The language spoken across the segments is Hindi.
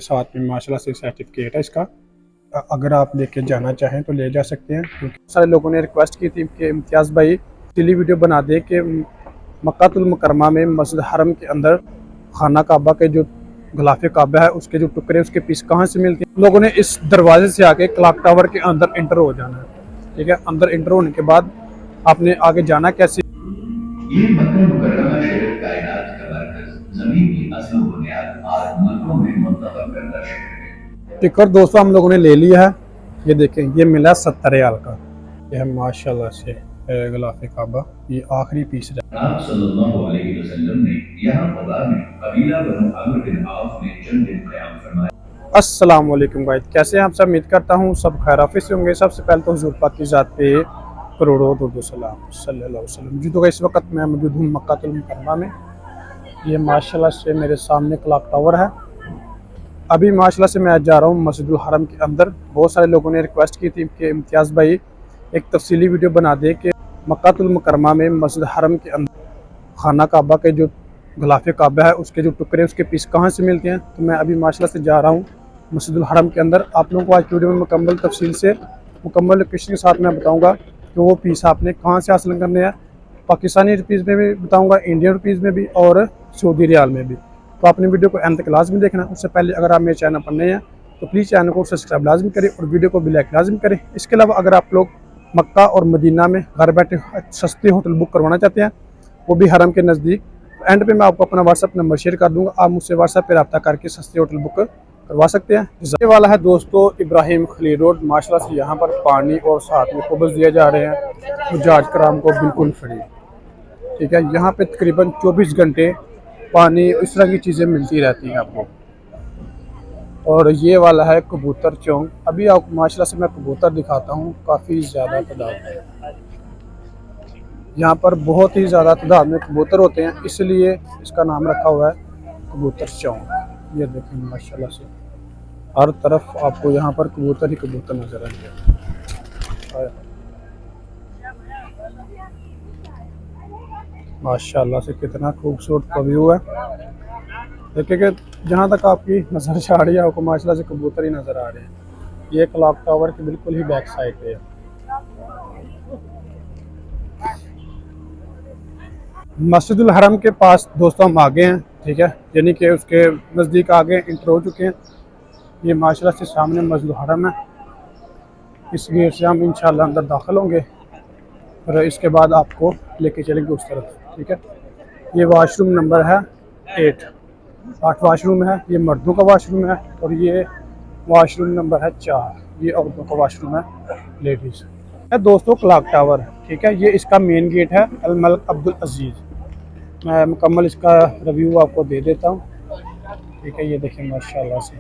साथ में माशाल्लाह से सर्टिफिकेट है इसका। अगर आप लेके जाना चाहें तो ले जा सकते हैं, क्योंकि सारे लोगों ने रिक्वेस्ट की थी कि इम्तियाज़ भाई डिली वीडियो बना दे कि मक्कातुल मुकर्रमा में मस्जिद हरम के अंदर खाना काबा के जो गलाफे काबा है उसके जो टुकड़े उसके पीस कहाँ से मिलते हैं। लोगों ने इस दरवाजे से आके क्लॉक टावर के अंदर इंटर हो जाना है, ठीक है। अंदर इंटर होने के बाद आपने आगे जाना कैसे। ये मक्का मुकर्रमा शहर कायनात का मरकज, ज़मीन की असल बुनियाद और मुल्कों में मुंतखब करता शहर है। टिकट दोस्तों हम लोगों ने ले लिया है, ये देखें, ये मिला 70 रियाल का। यह है माशाल्लाह से गलाफे काबा, ये आखिरी पीस है। आप सल्लल्लाहु अलैहि वसल्लम ने यहाँ क़ुबा में कबीला बनु अम्र बिन औफ ने चंद दिन क़याम फरमाया। अस्सलाम वालेकुम भाई, कैसे हैं आप सब? उम्मीद करता हूँ सब खैर आफियत से होंगे। सबसे पहले तो हुज़ूर पाक की ज़ात पे करोड़ों दुरूद सलाम सल्लल्लाहु अलैहि वसल्लम। जी तो इस वक्त मैं मौजूद हूँ मक्कातुल मुकर्रमा में। ये माशाल्लाह से मेरे सामने क्लॉक टावर है। अभी माशाल्लाह से मैं जा रहा हूँ मस्जिदुल हरम के अंदर। बहुत सारे लोगों ने रिक्वेस्ट की थी कि इम्तियाज़ भाई एक तफसीली वीडियो बना दे कि मक्कातुल मुकर्रमा में मस्जिद हरम के अंदर खाना काबा के जो गलाफे काबा है उसके जो टुकड़े उसके पीस कहाँ से मिलते हैं। तो मैं अभी माशाल्लाह से जा रहा हूँ मस्जिदुल हरम के अंदर। आप लोगों को आज वीडियो में मुकम्मल तफसील से मुकम्मल लोकेशन के साथ मैं बताऊँगा कि वो पीस आपने कहाँ से हासिल करने हैं। पाकिस्तानी रुपीज़ में भी बताऊँगा, इंडियन रुपीज़ में भी और सऊदी रियाल में भी। तो आपने वीडियो को एंड तक लाजमी देखना। उससे पहले अगर आप मेरे चैनल पर नए हैं तो प्लीज़ चैनल को सब्सक्राइब लाजमी करें और वीडियो को भी लाइक लाजमी करें। इसके अलावा अगर आप लोग मक्का और मदीना में घर बैठे सस्ती होटल बुक करवाना चाहते हैं, वो भी हरम के नज़दीक, एंड पे मैं आपको अपना व्हाट्सअप नंबर शेयर कर दूंगा। आप मुझसे व्हाट्सअप पर रब्ता करके सस्ते होटल बुक करवा सकते हैं। ये वाला है दोस्तों इब्राहिम खलील रोड। माशाल्लाह से यहाँ पर पानी और साथ में खुबज़ दिए जा रहे हैं हुज्जाज कराम को बिल्कुल फ्री, ठीक है। यहाँ पे तकरीबन 24 घंटे पानी इस तरह की चीज़ें मिलती रहती हैं आपको। और ये वाला है कबूतर चौक। अभी आपको माशाल्लाह से मैं कबूतर दिखाता हूँ, काफ़ी ज़्यादा तादाद है यहाँ पर, बहुत ही ज़्यादा तादाद में कबूतर होते हैं, इसलिए इसका नाम रखा हुआ है कबूतर चौक। ये देखें माशाल्लाह से हर तरफ आपको यहाँ पर कबूतर ही कबूतर नज़र आएंगे। माशाल्लाह से कितना खूबसूरत व्यू है। देखिए कि जहाँ तक आपकी नज़र जा रही है आपको माशाल्लाह से कबूतर ही नज़र आ रहे हैं। ये क्लॉक टावर की बिल्कुल ही बैक साइड पे है। मस्जिदुल हरम के पास दोस्तों हम आगे हैं, ठीक है, यानी कि उसके नज़दीक आगे इंटर हो चुके हैं। ये माशाल्लाह से सामने मस्जिदुल हरम है। इस गेट से हम इंशाल्लाह अंदर दाखिल होंगे और इसके बाद आपको लेके चलेंगे उस तरफ, ठीक है। ये वाशरूम नंबर है 8 वाशरूम है। ये मर्दों का वाशरूम है और ये वाशरूम नंबर है 4, ये औरतों का वाशरूम है, लेडीज़ है। दोस्तों क्लॉक टावर, ठीक है, ये इसका मेन गेट है अल मलिक अब्दुल अजीज़। मैं मुकम्मल इसका रिव्यू आपको दे देता हूँ, ठीक है। ये देखें माशाल्लाह से,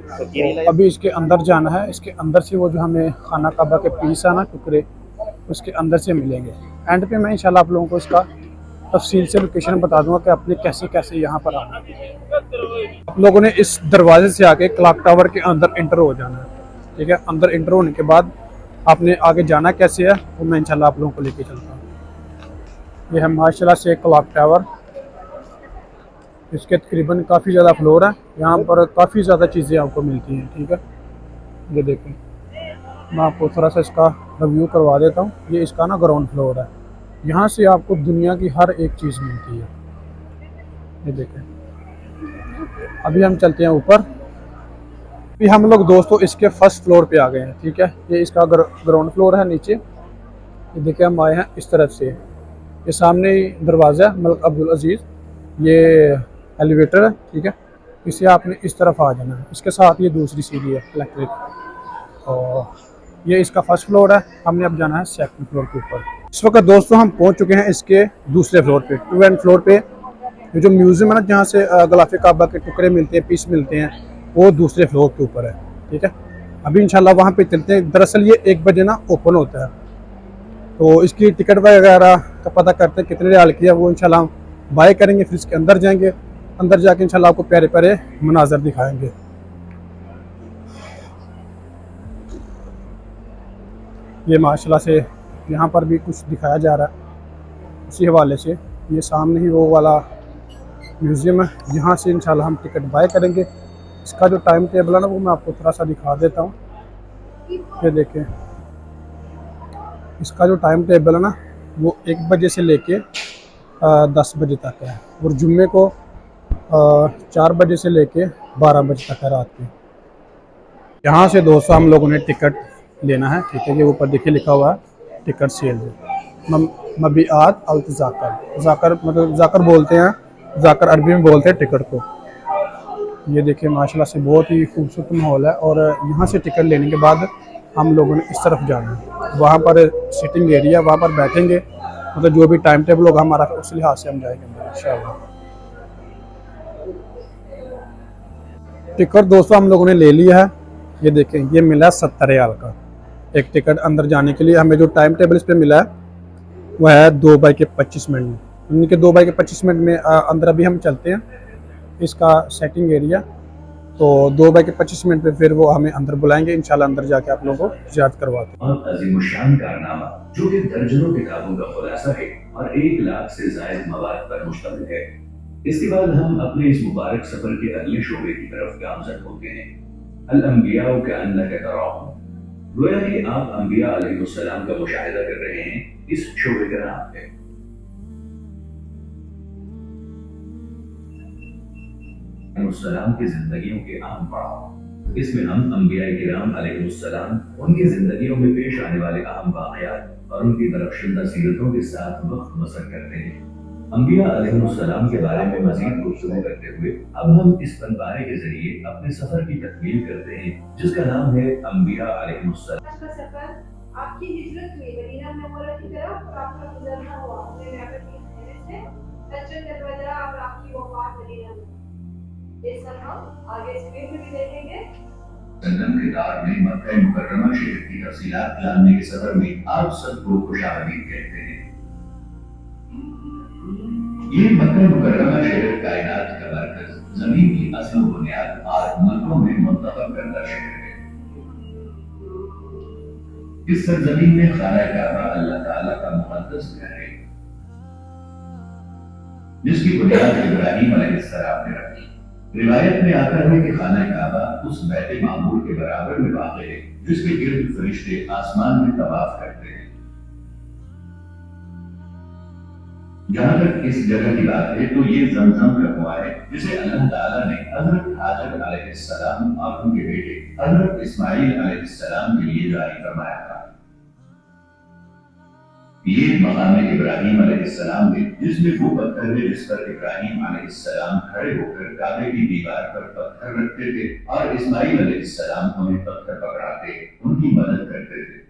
तो अभी इसके अंदर जाना है। इसके अंदर से वो जो हमें खाना काबा के पीस है ना टुकड़े, उसके अंदर से मिलेंगे। एंड पे मैं इंशाल्लाह आप लोगों को इसका तफसील से लोकेशन बता दूंगा कि आपने कैसे कैसे यहाँ पर आना है। आप लोगों ने इस दरवाजे से आके क्लॉक टावर के अंदर इंटर हो जाना है, ठीक है। अंदर इंटर होने के बाद आपने आगे जाना कैसे है वो मैं इंशाल्लाह आप लोगों को लेके चलता हूँ। ये है माशाल्लाह से क्लॉक टावर। इसके तकरीबन काफ़ी ज़्यादा फ्लोर है, यहाँ पर काफ़ी ज़्यादा चीज़ें आपको मिलती हैं, ठीक है। ये देखें, मैं आपको थोड़ा सा इसका रिव्यू करवा देता हूँ। ये इसका ना ग्राउंड फ्लोर है, यहाँ से आपको दुनिया की हर एक चीज़ मिलती है। ये देखें, अभी हम चलते हैं ऊपर। अभी हम लोग दोस्तों इसके फर्स्ट फ्लोर पे आ गए हैं, ठीक है। ये इसका ग्राउंड फ्लोर है नीचे। ये देखिए हम आए हैं इस तरफ से, ये सामने ही दरवाज़ा है मलिक अब्दुल अजीज़। ये एलिवेटर है, ठीक है, इसे आपने इस तरफ आ जाना है। इसके साथ ये दूसरी सीढ़ी है इलेक्ट्रिक। और ये इसका फर्स्ट फ्लोर है, हमने अब जाना है सेकंड फ्लोर के ऊपर। इस वक्त दोस्तों हम पहुंच चुके हैं इसके दूसरे फ्लोर पे, 2 फ्लोर पे। ये जो म्यूज़ियम है ना जहाँ से गलाफे काबा के टुकड़े मिलते हैं, पीस मिलते हैं, वो दूसरे फ्लोर के ऊपर है, ठीक है। अभी इंशाल्लाह वहाँ पे चलते हैं। दरअसल ये 1 बजे ना ओपन होता है, तो इसकी टिकट वगैरह का पता करते हैं कितने रियाल की है, वो इंशाल्लाह हम बाय करेंगे। फिर इसके अंदर जाएंगे, अंदर जाके इंशाल्लाह आपको प्यारे प्यारे मनाजर दिखाएंगे। ये माशाल्लाह से यहाँ पर भी कुछ दिखाया जा रहा है उसी हवाले से। ये सामने ही वो वाला म्यूज़ियम है, यहाँ से इंशाल्लाह हम टिकट बाय करेंगे इसका जो टाइम टेबल है ना वो मैं आपको थोड़ा सा दिखा देता हूँ। ये देखें, इसका जो टाइम टेबल है ना वो 1 बजे से लेके 10 बजे तक है, और जुम्मे को 4 बजे से लेके 12 बजे तक है रात के। यहाँ से दोस्तों हम लोगों ने टिकट लेना है, ठीक है। ये ऊपर देखिए लिखा हुआ है टिकट सेल मबीआत अल जाकर, जाकर मतलब जाकर बोलते हैं, जाकर अरबी में बोलते हैं टिकट को। ये देखिए माशाल्लाह से बहुत ही खूबसूरत माहौल है, और यहाँ से टिकट लेने के बाद हम लोगों ने इस तरफ जाना है, वहाँ पर सिटिंग एरिया, वहाँ पर बैठेंगे, मतलब जो भी टाइम टेबल होगा हमारा उस लिहाज से हम जाएंगे इंशाल्लाह। टिकट दोस्तों हम लोगों ने ले लिया है। ये देखें, ये मिला 70 रियाल का एक टिकट अंदर जाने के लिए। हमें जो टाइम टेबल इस पर मिला है वह है 2 बज के 25 मिनट में। उनके 2 बज के 25 मिनट में अंदर अभी हम चलते हैं इसका सेटिंग एरिया, तो 2 बज के 25 मिनट पे फिर वो हमें अंदर बुलाएंगे, इंशाल्लाह अंदर जाके आप लोगों को ज़ियारत करवाते हैं। और अजीमुशान कारनामा जो कि दर्जनों किताबों का खुलासा है और 1 लाख से ज्यादा मवाद पर मुश्तमिल है। इसके बाद हम अपने इस मुबारक सफर के अगले शोबे की तरफ गामजन होते हैं। अल अंबिया कअन्नका तराहुम, गोया कि आप अंबिया अलैहिस्सलाम का मुशाहिदा कर रहे हैं। इस शोबे का नाम है सलाम की जिंदगियों के अहम पड़ाव। इसमें हम अंबिया किराम अलैहिस्सलाम, उनकी जिंदगियों में पेश आने वाले अहम वाक़यात और उनकी तरफशुदा सीरतों के साथ वक्त बसर करते हैं। अंबिया अलैहिस्सलाम के बारे में मजीद गुफ्तगू करते हुए अब हम इस फनपारे के जरिए अपने सफर की तकमील करते हैं, जिसका नाम है अंबिया अलैहिस्सलाम। आज का सफर आपकी हिजरत हुई मदीना मुनव्वरा की तरफ, और आपका गुजरना हुआ अपने मक्का की खैर से हजरत के वजह और आपकी वफात मदीना में। ये सब हम आगे इस वीडियो में भी देखेंगे। संगम के दार में मक्का मुकर्रमा शहर की तफसीलात जानने के सफर में आप सबको खुशामदीद कहते हैं। ये मक्का मुकर्रमा शहर कायनात का मरकज, जमीन की असल बुनियाद और मक्कों में मुंतखब करदा शहर है। इस सरजमीन में खाना काबा अल्लाह ताला का मुक़द्दस घर है, जिसकी बुनियाद इब्राहीम अलैहिस्सलाम ने रखी। रिवायत में आता है कि खाना काबा उस बैत मामूर के बराबर में वाक़ है जिसके गिर्द फरिश्ते आसमान में तवाफ करते हैं। जहां तक इस जगह की बात है तो ये जमजम का कुआं है, जिसे अल्लाह ताला ने हजरत हाजर अलैहिस्सलाम और उनके बेटे हजरत इस्माइल अलैहिस्सलाम के लिए जारी फरमाया था। ये मकाम इब्राहीम अलैहिस्सलाम है, जिसमें वो पत्थर है जिस पर इब्राहीम अलैहिस्सलाम खड़े होकर काबे की दीवार पर पत्थर रखते थे और इस्माइल अलैहिस्सलाम हमें पत्थर पकड़ाते उनकी मदद करते थे।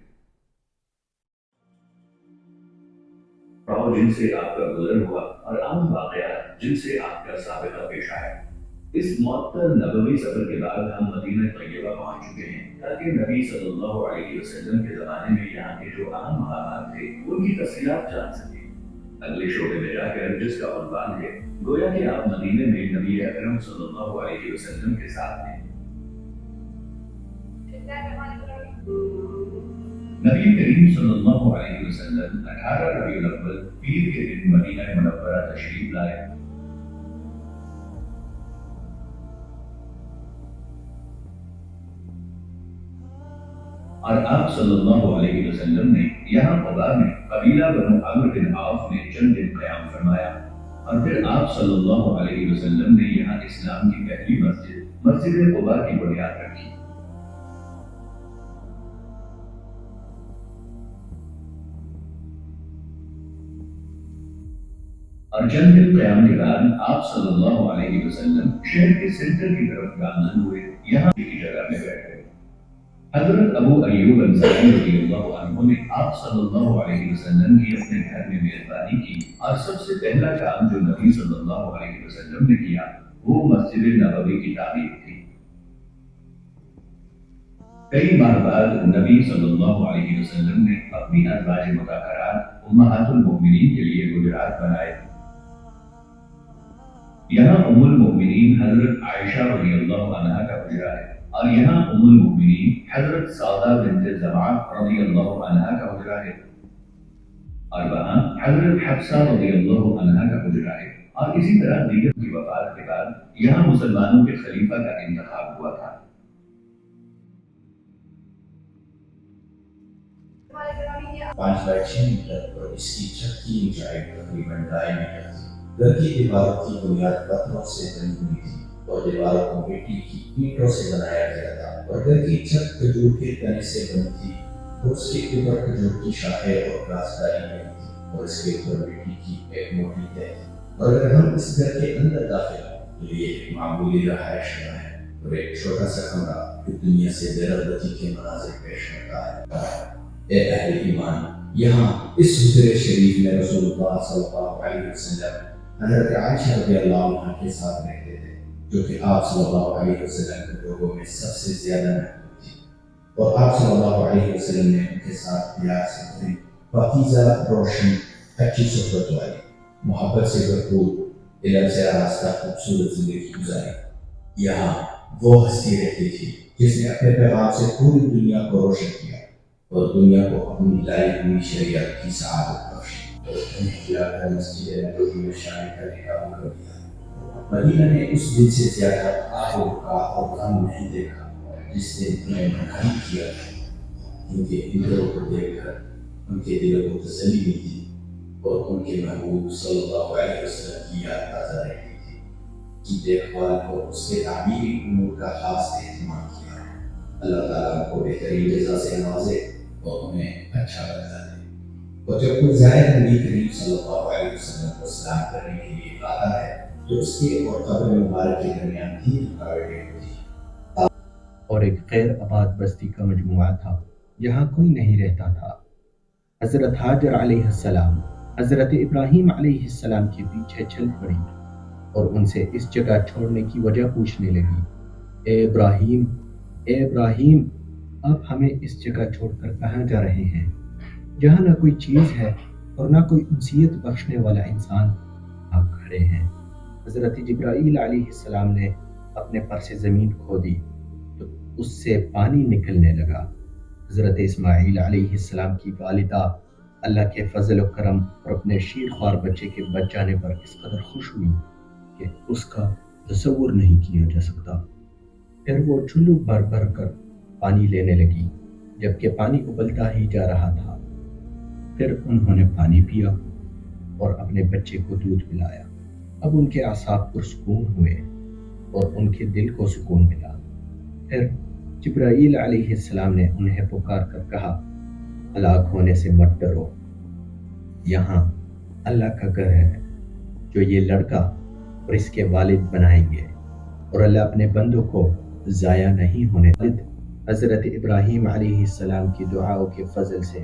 जिनसे आपका गुजर हुआ और आम वाक़यात जिनसे आपका साबिक़ा पेश आया। इस मुअत्तर नबवी सफर के बाद हम मदीना तैयबा पहुंच चुके हैं, ताकि नबी सल्लल्लाहु अलैहि वसल्लम के ज़माने में यहाँ के जो अहम मकामात थे उनकी तफसीलात जान सकें। अगले शोबे में जाकर, जिसका उन्वान है गोया कि आप मदीने में नबी अकरम सल्लल्लाहु अलैहि वसल्लम के साथ हैं। नबी करीम सल्लल्लाहु अलैहि वसल्लम 18 रबीउल अव्वल पीर के दिन मदीना मुनव्वरा तशरीफ लाए। और आप सल्लल्लाहु अलैहि वसल्लम ने यहाँ क़ुबा में कबीला बनु अम्र बिन औफ में चंद दिन क़याम फरमाया, और फिर आप सल्लल्लाहु अलैहि वसल्लम ने यहाँ इस्लाम की पहली मस्जिद मस्जिद क़ुबा की बुनियाद रखी। और चंद दिन क़याम के बाद आप सल्लल्लाहु अलैहि वसल्लम शहर के सेंटर की तरफ गामजन हुए, यहाँ की जगह में बैठे। हजरत अबू अय्यूब अंसारी रज़ियल्लाहु अन्हु ने आप सल्लल्लाहु अलैहि वसल्लम की अपने घर में मेजबानी की, और सबसे पहला काम जो नबी सल्लल्लाहु अलैहि वसल्लम ने किया वो मस्जिद नबवी की तामीर थी। कई माह बाद नबी सल्लल्लाहु अलैहि वसल्लम ने अपनी अज़वाज मुतहहरात उम्महातुल मोमिनीन के लिए गुजरात बनाए। यहाँ उम्मुल मोमिनीन हजरत आयशा रज़ियल्लाहु अन्हा का हुजरा है, और यहाँ उम्मुल मोमिनीन हजरत सौदा बिन्त ज़मा रज़ियल्लाहु अन्हा का हुजरा है, और वहाँ हजरत हफ्सा रज़ियल्लाहु अन्हा का हुजरा है। और इसी तरह दीगर की वफात के बाद यहाँ मुसलमानों के खलीफा का इंतखाब हुआ था। हमारे ग्रामीण ये 5 बाय 6 मीटर और इसकी छत की ऊंचाई तकरीबन 2.5 मीटर थी। घर की दीवारों की बुनियाद पत्थरों से बनी हुई थी और दीवारों को मिट्टी की ईंटों से बनाया गया था और घर की छत खजूर के तने से बनी थी और उसके ऊपर खजूर की शाखें और घास डाली गई थी और इसके ऊपर मिट्टी की एक मोटी तह थी। और अगर हम इस घर के अंदर दाखिल हों तो ये एक मामूली रहायश गाह है और एक छोटा सा कमरा जो दुनिया से बेरगबती के मनाजिर पेश करता है। ए अहले ईमान, यहाँ इस हुजरे शरीफ में रसूलुल्लाह सल्लल्लाहु अलैहि वसल्लम हज़रत आयशा रज़ियल्लाहु अन्हा के साथ रहते थे, जो कि आप सल्लल्लाहु अलैहि वसल्लम के लोगों में सबसे ज्यादा महबूब थी और आप सल्लल्लाहु अलैहि वसल्लम ने उनके साथ प्यार से भरी, पाकीज़ा, रोशन, अच्छी सोहबत वाली, मोहब्बत से भरपूर, इल्म से आरास्ता खूबसूरत जिंदगी गुजारी। यहाँ वो हस्ती रहती थी जिसने अपने पैगाम से पूरी दुनिया को रोशन किया और दुनिया को अपनी लाई हुई शरीयत की सआदत बख्शी और उन्हें खिलाकर मस्जिद नबवी में शामिल करने का हुक्म दिया। मदीना ने उस दिन से ज्यादा आहों का और गम नहीं देखा जिस दिन उन्हें मनहरी किया, क्योंकि इन लोगों को देखकर उनके दिलों को तसल्ली मिली और उनके महबूब सल्लल्लाहु अलैहि वसल्लम की याद ताज़ा रहती थी कि देखभाल और उसके तामीरी उमूर का खास एहतमाम किया। अल्लाह ताला उनको बेहतरीन जज़ा से नवाजे और उन्हें अच्छा बदला दे। और जब कोई ज़ाहिर नबी करीम सल्लल्लाहु अलैहि वसल्लम को सलाम करने के लिए आता है तो उसके और कब्र मुबारक के दरमियान 3 रुकावटें होती हैं। और एक गैर आबाद बस्ती का मजमुआ था, यहाँ कोई नहीं रहता था। हज़रत हाजर अलैहिस्सलाम हज़रत इब्राहीम अलैहिस्सलाम के पीछे चल पड़ी और उनसे इस जगह छोड़ने की वजह पूछने लगी। ए इब्राहीम, ए इब्राहीम, आप हमें इस जगह छोड़कर कहाँ जा रहे हैं, जहाँ ना कोई चीज़ है और ना कोई उनसियत बख्शने वाला इंसान। आप खड़े हैं। हज़रत जिब्राईल अलैहिस्सलाम ने अपने पर से ज़मीन खोदी तो उससे पानी निकलने लगा। हज़रत इस्माईल अलैहिस्सलाम की वालिदा अल्लाह के फजल व करम और अपने शीरख्वार बच्चे के बच जाने पर इस कदर खुश हुई कि उसका तसव्वुर नहीं किया जा सकता। फिर वो चुल्लू भर भर कर पानी लेने लगी, जबकि पानी उबलता ही जा रहा था। फिर उन्होंने पानी पिया और अपने बच्चे को दूध पिलाया। अब उनके आसाब पुरसुकून हुए और उनके दिल को सुकून मिला। फिर जिब्राईल अलैहिस्सलाम ने उन्हें पुकार कर कहा, हलाक होने से मत डरो, यहाँ अल्लाह का घर है जो ये लड़का और इसके वालिद बनाएंगे और अल्लाह अपने बंदों को ज़ाया नहीं होने देता। हज़रत इब्राहीम अलैहिस्सलाम की दुआओं के फजल से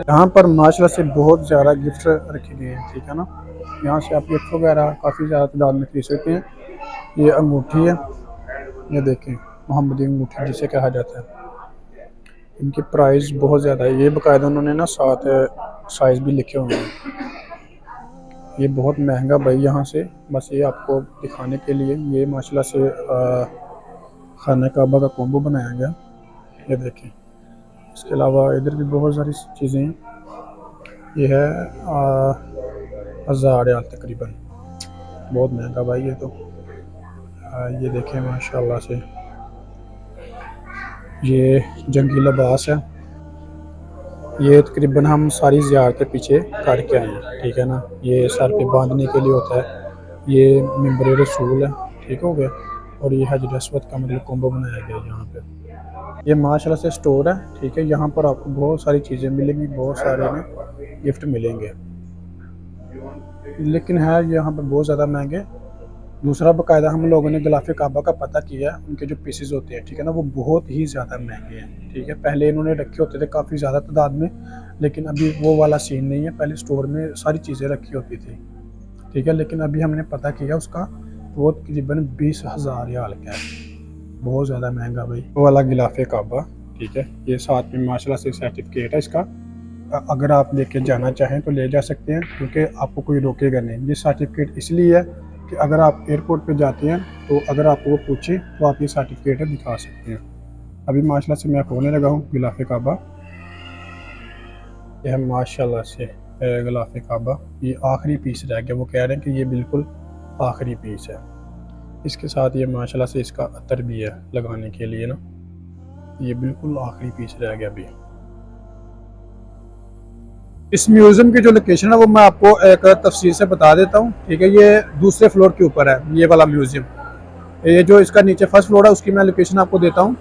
यहाँ पर माशाल्लाह से बहुत ज़्यादा गिफ्ट रखे गए हैं, ठीक है ना। यहाँ से आप गिफ्ट वगैरह काफ़ी ज़्यादा तादाद में खरीद सकते हैं। ये अंगूठी है, ये देखें, मोहम्मदी अंगूठी जिसे कहा जाता है। इनकी प्राइस बहुत ज़्यादा है। ये बाकायदा उन्होंने ना साथ साइज़ भी लिखे हुए हैं। ये बहुत महंगा भाई, यहाँ से बस ये आपको दिखाने के लिए ये माशाल्लाह से खाना काबा का कॉम्बो बनाया गया। ये देखें, इसके अलावा इधर भी बहुत सारी चीज़ें हैं। ये है 1000 रियाल तकरीबन, बहुत महंगा भाई ये तो। ये देखें माशाल्लाह से, ये जंगी लिबास है। ये तकरीबन हम सारी ज़ियारतें पीछे करके आए हैं, ठीक है ना। ये सर पे बांधने के लिए होता है। ये मिंबर रसूल है, ठीक हो गया। और ये हजर अस्वद का मतलब कॉम्बो बनाया गया है यहाँ पे। ये माशाल्लाह से स्टोर है, ठीक है। यहाँ पर आपको बहुत सारी चीज़ें मिलेंगी, बहुत सारे में गिफ्ट मिलेंगे, लेकिन है यहाँ पर बहुत ज़्यादा महंगे। दूसरा बाकायदा हम लोगों ने गिलाफ काबा का पता किया है, उनके जो पीसेस होते हैं, ठीक है ना, वो बहुत ही ज़्यादा महंगे हैं, ठीक है। पहले इन्होंने रखे होते थे काफ़ी ज़्यादा तादाद में, लेकिन अभी वो वाला सीन नहीं है। पहले स्टोर में सारी चीज़ें रखी होती थी, ठीक है। लेकिन अभी हमने पता किया उसका, वो तकरीबन 20,000 रियाल का है, बहुत ज़्यादा महंगा भाई वो वाला गिलाफ काबा, ठीक है। ये साथ में माशाल्लाह से सर्टिफिकेट है इसका। अगर आप लेके जाना चाहें तो ले जा सकते हैं, क्योंकि आपको कोई रोकेगा नहीं। ये सर्टिफिकेट इसलिए है कि अगर आप एयरपोर्ट पे जाते हैं तो अगर आपको वो पूछे तो आप ये सर्टिफिकेट दिखा सकते हैं। अभी माशाल्लाह से मैं खोलने लगा हूँ गिलाफ काबा। यह माशाल्लाह से गिलाफ काबा, ये आखिरी पीस रह गया। वो कह रहे हैं कि ये बिल्कुल आखिरी पीस है। इसके साथ ये माशाल्लाह से इसका अतर भी है लगाने के लिए ना, ये बिल्कुल आखिरी पीस रह गया अभी। इस म्यूज़ियम की जो लोकेशन है वो मैं आपको एक तफसील से बता देता हूँ, ठीक है। ये दूसरे फ्लोर के ऊपर है ये वाला म्यूज़ियम। ये जो इसका नीचे फर्स्ट फ्लोर है उसकी मैं लोकेशन आपको देता हूँ।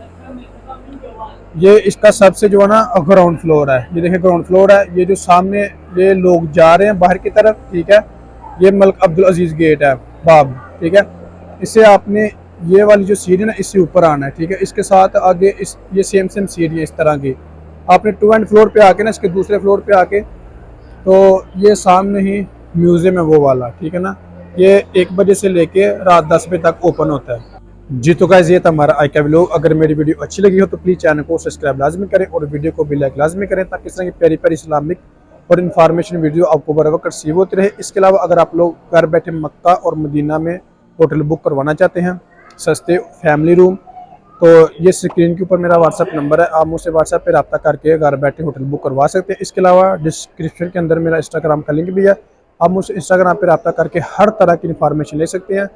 ये इसका सबसे जो है ना ग्राउंड फ्लोर है। ये देखिए ग्राउंड फ्लोर है। ये जो सामने ये लोग जा रहे हैं बाहर की तरफ, ठीक है, ये मलिक अब्दुल अजीज़ गेट है बाब, ठीक है। इससे आपने ये वाली जो सीढ़ी है ना इससे ऊपर आना है, ठीक है। इसके साथ आगे इस ये सेम सीढ़ी है इस तरह की। आपने 2 एंड फ्लोर पे आके ना इसके दूसरे फ्लोर पे आके तो ये सामने ही म्यूज़ियम है वो वाला, ठीक है ना। ये 1 बजे से लेके रात 10 बजे तक ओपन होता है। जी तो गाइस ये था हमारा आज का व्लॉग। अगर मेरी वीडियो अच्छी लगी हो तो प्लीज़ चैनल को सब्सक्राइब लाजमी करें और वीडियो को भी लाइक लाजमी करें, ताकि इस तरह की प्यारी प्यारी इस्लामिक और इन्फॉर्मेशन वीडियो आपको बर वक्त रिसीव होती रहे। इसके अलावा अगर आप लोग घर बैठे मक्का और मदीना में होटल बुक करवाना चाहते हैं सस्ते फैमिली रूम, तो ये स्क्रीन के ऊपर मेरा व्हाट्सअप नंबर है, आप मुझसे व्हाट्सएप पे रब्ता करके घर बैठे होटल बुक करवा सकते हैं। इसके अलावा डिस्क्रिप्शन के अंदर मेरा इंस्टाग्राम का लिंक भी है, आप मुझसे इंस्टाग्राम पे रब्ता करके हर तरह की इन्फॉर्मेशन ले सकते हैं।